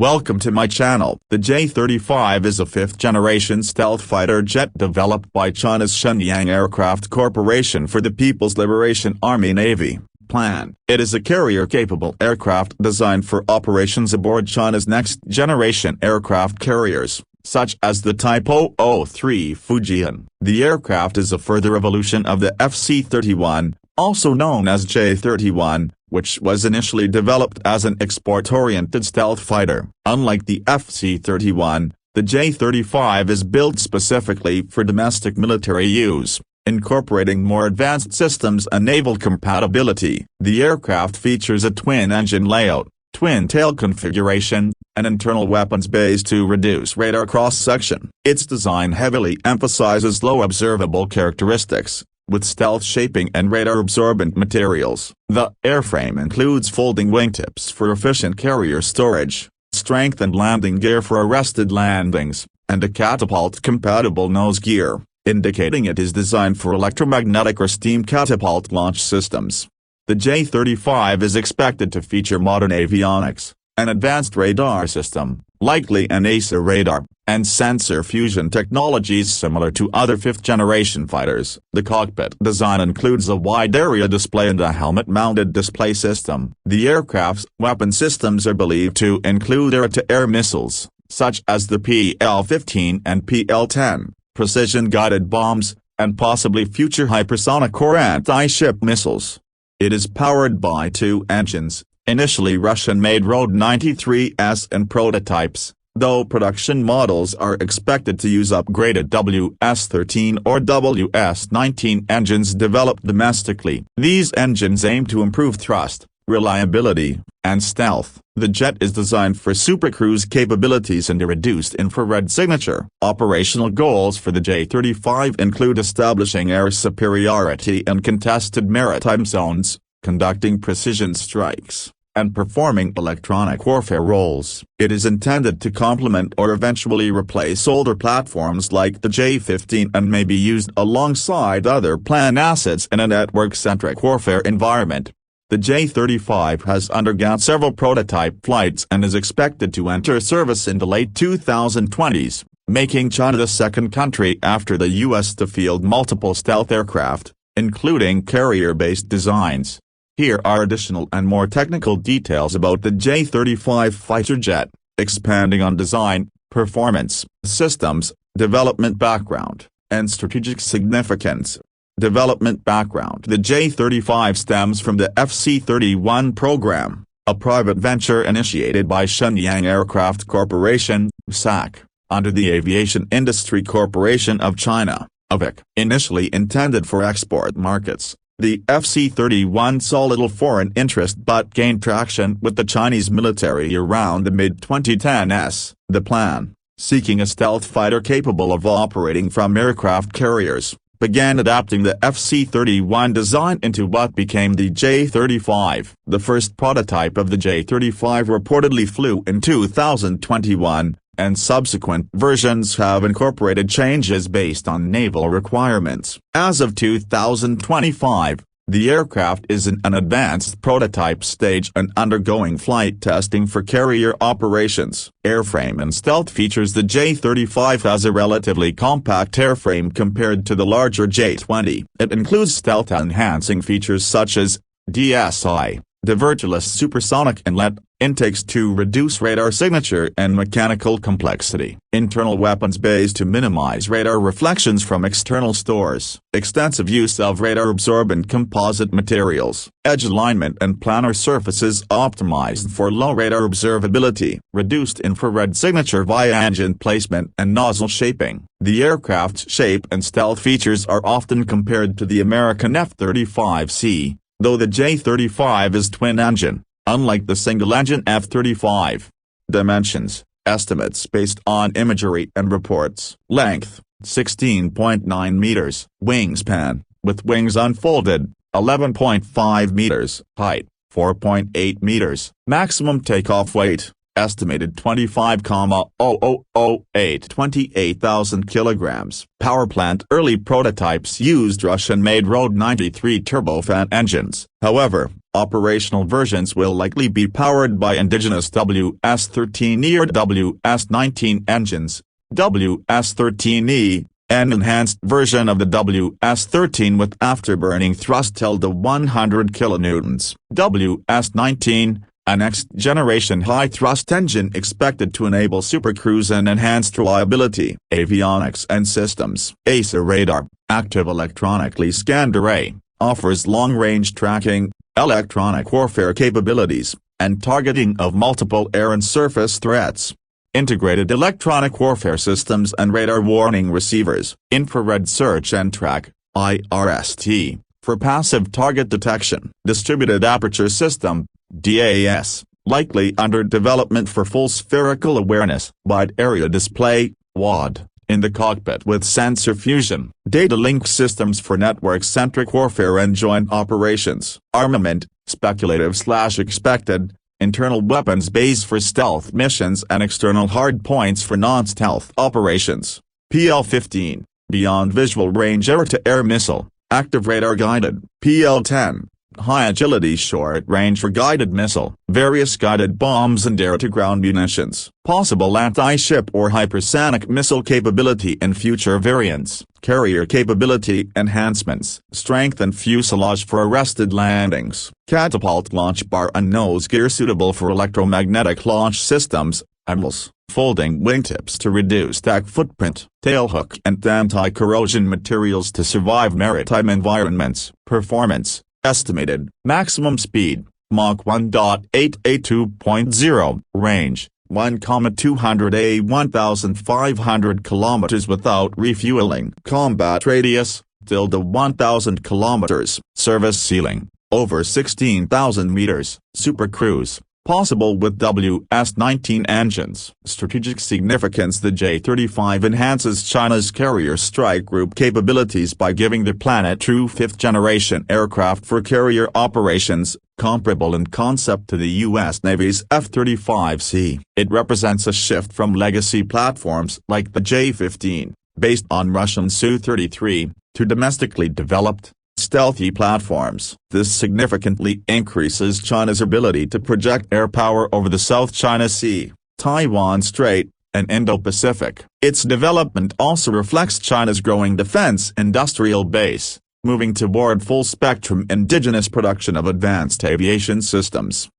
Welcome to my channel. The J-35 is a fifth-generation stealth fighter jet developed by China's Shenyang Aircraft Corporation for the People's Liberation Army Navy plan. It is a carrier-capable aircraft designed for operations aboard China's next-generation aircraft carriers, such as the Type 003 Fujian. The aircraft is a further evolution of the FC-31, also known as J-31, which was initially developed as an export-oriented stealth fighter. Unlike the FC-31, the J-35 is built specifically for domestic military use, incorporating more advanced systems and naval compatibility. The aircraft features a twin-engine layout, twin-tail configuration, and internal weapons bays to reduce radar cross-section. Its design heavily emphasizes low-observable characteristics, with stealth shaping and radar-absorbent materials. The airframe includes folding wingtips for efficient carrier storage, strengthened landing gear for arrested landings, and a catapult-compatible nose gear, indicating it is designed for electromagnetic or steam catapult launch systems. The J-35 is expected to feature modern avionics, an advanced radar system, likely an AESA radar, and sensor fusion technologies similar to other fifth-generation fighters. The cockpit design includes a wide-area display and a helmet-mounted display system. The aircraft's weapon systems are believed to include air-to-air missiles, such as the PL-15 and PL-10, precision-guided bombs, and possibly future hypersonic or anti-ship missiles. It is powered by two engines, initially Russian-made RD-93S and prototypes, though production models are expected to use upgraded WS-13 or WS-19 engines developed domestically. These engines aim to improve thrust, reliability, and stealth. The jet is designed for supercruise capabilities and a reduced infrared signature. Operational goals for the J-35 include establishing air superiority in contested maritime zones, conducting precision strikes, and performing electronic warfare roles. It is intended to complement or eventually replace older platforms like the J-15 and may be used alongside other planned assets in a network-centric warfare environment. The J-35 has undergone several prototype flights and is expected to enter service in the late 2020s, making China the second country after the U.S. to field multiple stealth aircraft, including carrier-based designs. Here are additional and more technical details about the J-35 fighter jet, expanding on design, performance, systems, development background, and strategic significance. Development background. The J-35 stems from the FC-31 program, a private venture initiated by Shenyang Aircraft Corporation, SAC, under the Aviation Industry Corporation of China, AVIC. Initially intended for export markets, the FC-31 saw little foreign interest but gained traction with the Chinese military around the mid-2010s. The plan, seeking a stealth fighter capable of operating from aircraft carriers, began adapting the FC-31 design into what became the J-35. The first prototype of the J-35 reportedly flew in 2021, and subsequent versions have incorporated changes based on naval requirements. As of 2025, the aircraft is in an advanced prototype stage and undergoing flight testing for carrier operations. Airframe and stealth features. The J-35 has a relatively compact airframe compared to the larger J-20. It includes stealth-enhancing features such as DSI, diverterless supersonic inlet, intakes to reduce radar signature and mechanical complexity. Internal weapons bays to minimize radar reflections from external stores. Extensive use of radar-absorbent composite materials. Edge alignment and planar surfaces optimized for low radar observability. Reduced infrared signature via engine placement and nozzle shaping. The aircraft's shape and stealth features are often compared to the American F-35C, though the J-35 is twin-engine, unlike the single-engine F-35. Dimensions, estimates based on imagery and reports. Length, 16.9 meters. Wingspan, with wings unfolded, 11.5 meters. Height, 4.8 meters. Maximum takeoff weight, estimated 25,0008 28,000 kilograms. Power plant. Early prototypes used Russian-made RD-93 turbofan engines. However, Operational versions will likely be powered by indigenous WS-13E or WS-19 engines. WS-13E, an enhanced version of the WS-13 with afterburning thrust held to 100 kilonewtons. WS-19, a next-generation high-thrust engine expected to enable supercruise and enhanced reliability. Avionics and systems. ASA radar, active electronically scanned array, offers long-range tracking, electronic warfare capabilities, and targeting of multiple air and surface threats. Integrated electronic warfare systems and radar warning receivers. Infrared search and track, IRST, for passive target detection. Distributed aperture system, DAS, likely under development for full spherical awareness. Wide area display, WAD, in the cockpit with sensor fusion. Data link systems for network-centric warfare and joint operations. Armament, speculative/expected, internal weapons base for stealth missions and external hardpoints for non-stealth operations. PL-15, beyond visual range air-to-air missile, active radar-guided. PL-10, high-agility short-range guided missile. Various guided bombs and air-to-ground munitions. Possible anti-ship or hypersonic missile capability in future variants. Carrier capability enhancements. Strengthened fuselage for arrested landings. Catapult launch bar and nose gear suitable for electromagnetic launch systems. AMLs, folding wingtips to reduce tack footprint. Tailhook and anti-corrosion materials to survive maritime environments. Performance. Estimated maximum speed, Mach 1.8 A 2.0, range, 1,200 A 1,500 km without refueling. Combat radius, till the 1,000 km. Service ceiling, over 16,000 meters. Supercruise, possible with WS-19 engines. Strategic significance. The J-35 enhances China's carrier strike group capabilities by giving the planet true fifth-generation aircraft for carrier operations, comparable in concept to the U.S. Navy's F-35C. It represents a shift from legacy platforms like the J-15, based on Russian Su-33, to domestically developed, stealthy platforms. This significantly increases China's ability to project air power over the South China Sea, Taiwan Strait, and Indo-Pacific. Its development also reflects China's growing defense industrial base, moving toward full-spectrum indigenous production of advanced aviation systems.